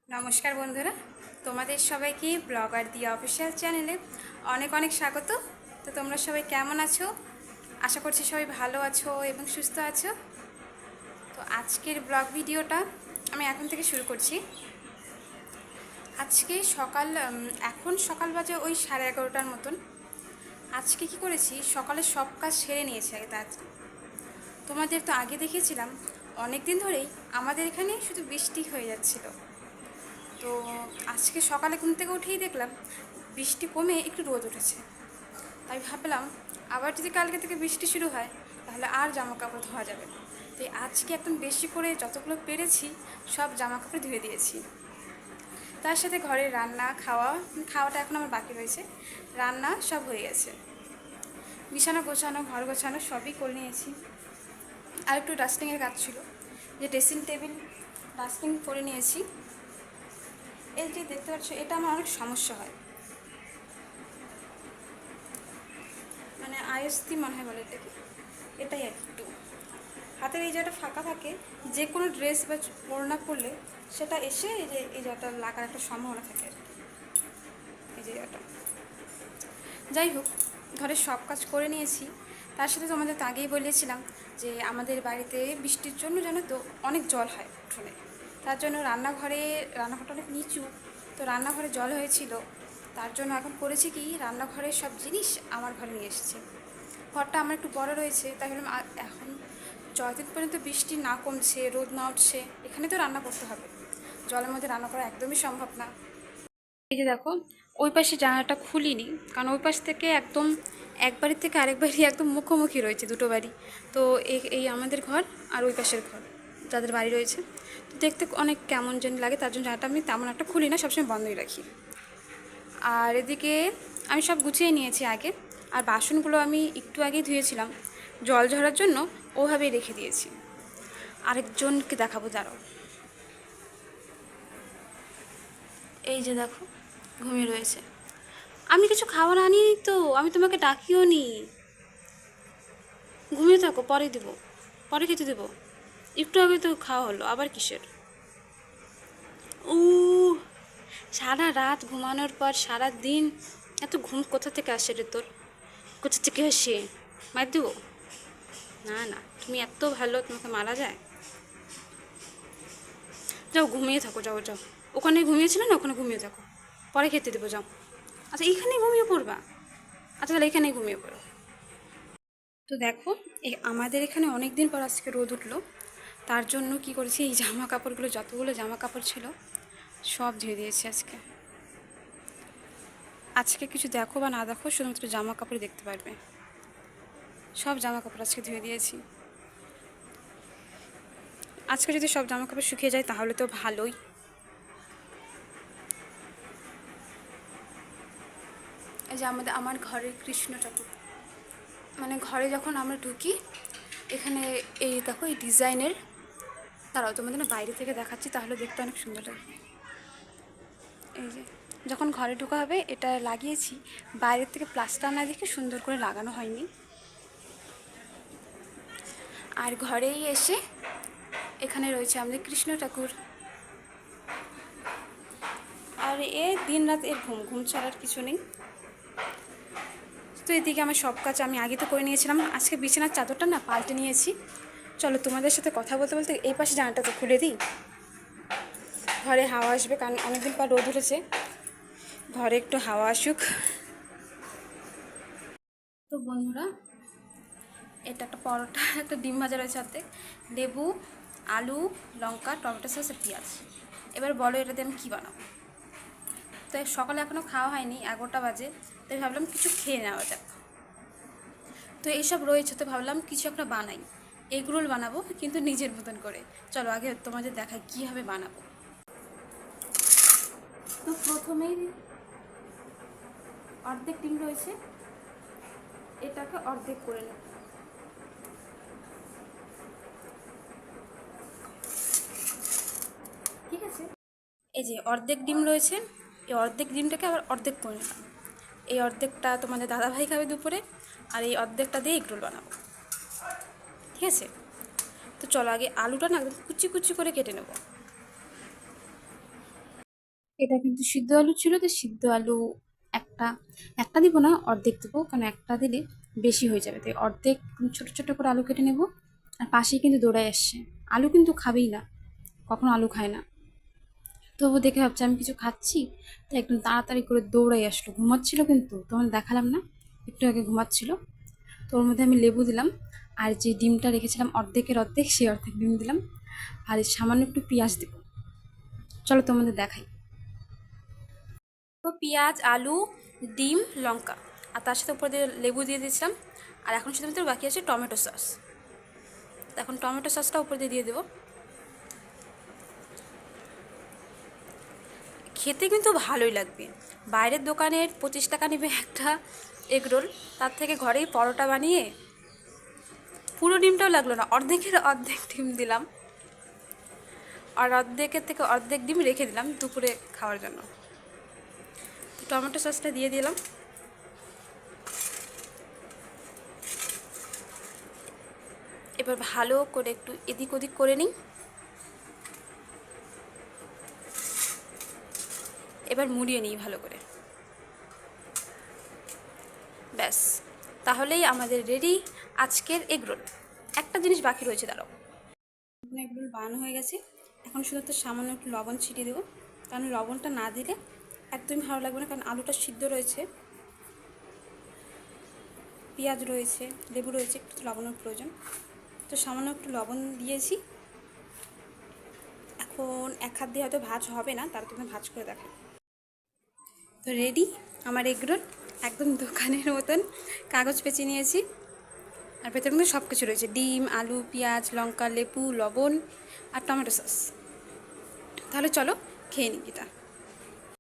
নমস্কার বন্ধুরা, তোমাদের সবাইকে ব্লগার দিয়া অফিসিয়াল চ্যানেলে অনেক অনেক স্বাগত। তো তোমরা সবাই কেমন আছো? আশা করছি সবাই ভালো আছো এবং সুস্থ আছো। তো আজকের ব্লগ ভিডিওটা আমি এখন থেকে শুরু করছি। আজকে এখন সকাল বাজে ওই 11:30টার মতন। আজকে কি করেছি, সকালে সব কাজ সেরে নিয়েছি আগে তাড়াতাড়ি। তোমাদের তো আগে দেখিয়েছিলাম অনেক দিন ধরেই আমাদের এখানে শুধু বৃষ্টি হয়ে যাচ্ছিলো। তো আজকে সকালে ঘুম থেকে উঠেই দেখলাম বৃষ্টি কমে একটু রোদ উঠেছে। তাই ভাবলাম আবার যদি কালকে থেকে বৃষ্টি শুরু হয় তাহলে আর জামা কাপড় ধোয়া যাবে না। তাই আজকে একদম বেশি করে যতগুলো পেরেছি সব জামা কাপড় ধুয়ে দিয়েছি। তার সাথে ঘরের খাওয়াটা এখন আমার বাকি রয়েছে। রান্না সব হয়ে গেছে, বিছানা গোছানো, ঘর গোছানো সবই করে নিয়েছি। আর একটু ডাস্টিংয়ের কাজ ছিল, যে ড্রেসিং টেবিল ডাস্টিং করে নিয়েছি। এই যে দেখতে পাচ্ছ, এটা আমার অনেক সমস্যা হয়, মানে আয়স্তি মনে হয় বলে এটাকে। এটাই একটু হাতের এই জায়গাটা ফাঁকা থাকে, যে কোনো ড্রেস বা ওড়না পরলে সেটা এসে এই জায়গাটা লাগার একটা সম্ভাবনা থাকে আর কি, এই জায়গাটা। যাই হোক, ঘরের সব কাজ করে নিয়েছি। তার সাথে তোমাদের তো আগেই বলেছিলাম যে আমাদের বাড়িতে বৃষ্টির জন্য জানো তো অনেক জল হয় উঠোনে। তার জন্য রান্নাঘরটা অনেক নিচু, তো রান্নাঘরে জল হয়েছিল। তার জন্য এখন করেছি কি, রান্নাঘরের সব জিনিস আমার ঘরে নিয়ে এসেছে। ঘরটা আমার একটু বড় রয়েছে, তাই ভাবলাম এখন যতদিন পর্যন্ত বৃষ্টি না কমছে, রোদ না উঠছে, এখানে তো রান্না করতে হবে। জলের মধ্যে রান্না করা একদমই সম্ভব না। এই যে দেখো, ওই পাশে জানালাটা খুলিনি, কারণ ওই পাশ থেকে একদম এক বাড়ির থেকে আরেক বাড়ি একদম মুখোমুখি রয়েছে, দুটো বাড়ি। তো এই আমাদের ঘর আর ওই পাশের ঘর যাদের বাড়ি রয়েছে, তো দেখতে অনেক কেমন জানি লাগে। তার জন্য জানালাটা আমি তেমন একটা খুলি না, সবসময় বন্ধই রাখি। আর এদিকে আমি সব গুছিয়ে নিয়েছি আগে। আর বাসনগুলো আমি একটু আগেই ধুয়েছিলাম, জল ঝরার জন্য ওভাবেই রেখে দিয়েছি। আরেকজনকে দেখাবো, দাঁড়াও। এই যে দেখো, ঘুমিয়ে রয়েছে। আমি কিছু খাবার আনিনি তো, আমি তোমাকে ডাকিও নি। ঘুমিয়ে থাকো, পরে দেবো, পরে খেতে দেবো। একটু আগে তো খাওয়া হলো, আবার কিসের? ও, সারা রাত ঘুমানোর পর সারা দিন এত ঘুম কোথা থেকে আসে রে তোর? কোথা থেকে আসে? মার দেবো? না না, তুমি এত ভালো, তোমাকে মারা যায়? যাও ঘুমিয়ে থাকো, যাও যাও। ওখানে ঘুমিয়েছিলে না, ওখানে ঘুমিয়ে থাকো, পরে খেতে দেবো, যাও। আচ্ছা, এইখানেই ঘুমিয়ে পড়বা? আচ্ছা, তাহলে এখানেই ঘুমিয়ে পড়ো। তো দেখো, আমাদের এখানে অনেক দিন পর আজকে রোদ উঠলো। তার জন্য কি করেছি, এই জামা কাপড়গুলো, যতগুলো জামা কাপড় ছিল সব ধুয়ে দিয়েছি আজকে। আজকে কিছু দেখো বা না দেখো, শুধুমাত্র জামা কাপড় দেখতে পারবে। সব জামা কাপড় আজকে ধুয়ে দিয়েছি। আজকে যদি সব জামা কাপড় শুকিয়ে যায় তাহলে তো ভালোই। এই যে আমার ঘরের কৃষ্ণ ঠাকুর, মানে ঘরে যখন আমরা ঢুকি, এখানে এই দেখো এই ডিজাইনের, তারাও তোমাদের না বাইরে থেকে দেখাচ্ছি, তাহলে দেখতে অনেক সুন্দর লাগে। এই যে যখন ঘরে ঢোকা হবে, এটা লাগিয়েছি। বাইরের থেকে প্লাস্টার না দেখে সুন্দর করে লাগানো হয়নি। আর ঘরেই এসে এখানে রয়েছে আমাদের কৃষ্ণ ঠাকুর। আর দিন রাত এর ঘুম ঘুম ছাড়ার কিছু নেই। তো এদিকে আমার সব কাজ আমি আগে তো করে নিয়েছিলাম। আজকে বিছানার চাদরটা না পাল্টে নিয়েছি। চলো তোমাদের সাথে কথা বলতে বলতে এই পাশে জানালাটা তো খুলে দিই, ঘরে হাওয়া আসবে, কারণ অনেকদিন পর রোদ উঠেছে, ঘরে একটু হাওয়া আসুক। তো বন্ধুরা, এটা একটা পরোটা, একটা ডিম ভাজা রয়েছে হাতে, লেবু, আলু, লঙ্কা, টমেটো সস আর পেঁয়াজ। এবার বলো এটা দিয়ে আমি কী বানাবো? তো সকালে এখনও খাওয়া হয়নি, 11টা বাজে, তাই ভাবলাম কিছু খেয়ে নেওয়া যাক। তো এইসব রয়েছে, তো ভাবলাম কিছু একটা বানাই। এগ রোল বানাবো, কিন্তু নিজের মতন করে। চলো আগে তোমাদের দেখাই কীভাবে বানাবো। তো প্রথমেই অর্ধেক ডিম রয়েছে, এটাকে অর্ধেক করে নেব। ঠিক আছে, এই যে অর্ধেক ডিম রয়েছে, এই অর্ধেক ডিমটাকে আবার অর্ধেক করে নিলাম। এই অর্ধেকটা তোমাদের দাদাভাই খাবে দুপুরে, আর এই অর্ধেকটা দিয়ে এগ রোল বানাবো। ঠিক আছে, তো চলো আগে আলুটা না একদম কুচি কুচি করে কেটে নেব। এটা কিন্তু সিদ্ধ আলু ছিল, তো সিদ্ধ আলু একটা একটা দিব না, অর্ধেক দেবো, কারণ একটা দিলে বেশি হয়ে যাবে, তাই অর্ধেক ছোট ছোট করে আলু কেটে নেব। আর পাশেই কিন্তু দৌড়ায় আসছে, আলু কিন্তু খাবেই না, কখনো আলু খায় না। তবু দেখে ভাবছি আমি কিছু খাচ্ছি, তাই একদম তাড়াতাড়ি করে দৌড়াই আসলো। ঘুমাচ্ছিল কিন্তু, তখন দেখালাম না, একটু আগে ঘুমাচ্ছিল। তো ওর মধ্যে আমি লেবু দিলাম, আর যে ডিমটা রেখেছিলাম অর্ধেকের অর্ধেক, সেই অর্ধেক ডিম দিলাম, আর সামান্য একটু পেঁয়াজ দেবো। চলো তোমাদের দেখাই। তো পেঁয়াজ, আলু, ডিম, লঙ্কা, আর তার সাথে উপর দিয়ে লেবু দিয়ে দিয়েছিলাম। আর এখন শুধুমাত্র বাকি আছে টমেটো সস। এখন টমেটো সসটা উপর দিয়ে দেবো। খেতে কিন্তু ভালোই লাগবে। বাইরের দোকানের 25 টাকা নেবে একটা এগরোল, তার থেকে ঘরেই পরোটা বানিয়ে, পুরো ডিমটাও লাগলো না, অর্ধেকের অর্ধেক ডিম দিলাম, আর অর্ধেকের থেকে অর্ধেক ডিম রেখে দিলাম দুপুরে খাওয়ার জন্য। টমেটো সসটা দিয়ে দিলাম। এবার ভালো করে একটু এদিক ওদিক করে নিই। এবার মুড়িয়ে নিই ভালো করে। ব্যাস, তাহলেই আমাদের রেডি আজকের এগরোল। একটা জিনিস বাকি রয়েছে, দাঁড়াও। এগরোল বানানো হয়ে গেছে। এখন শুধু তো সামান্য একটু লবণ ছিটিয়ে দেবো, কারণ লবণটা না দিলে একদমই ভালো লাগবে না, কারণ আলুটা সিদ্ধ রয়েছে, পেঁয়াজ রয়েছে, লেবু রয়েছে, একটু লবণের প্রয়োজন। তো সামান্য একটু লবণ দিয়েছি। এখন এক হাত দিয়ে হয়তো ভাজ হবে না, তার জন্য ভাজ করে দেখো। তো রেডি আমার এগরোল, একদম দোকানের মতন। কাগজ পেঁচিয়ে নিয়েছি, আর ভেতরের মধ্যে সব কিছু রয়েছে, ডিম, আলু, পেঁয়াজ, লঙ্কা, লেবু, লবণ আর টমেটো সস। তাহলে চলো খেয়ে নিই এটা।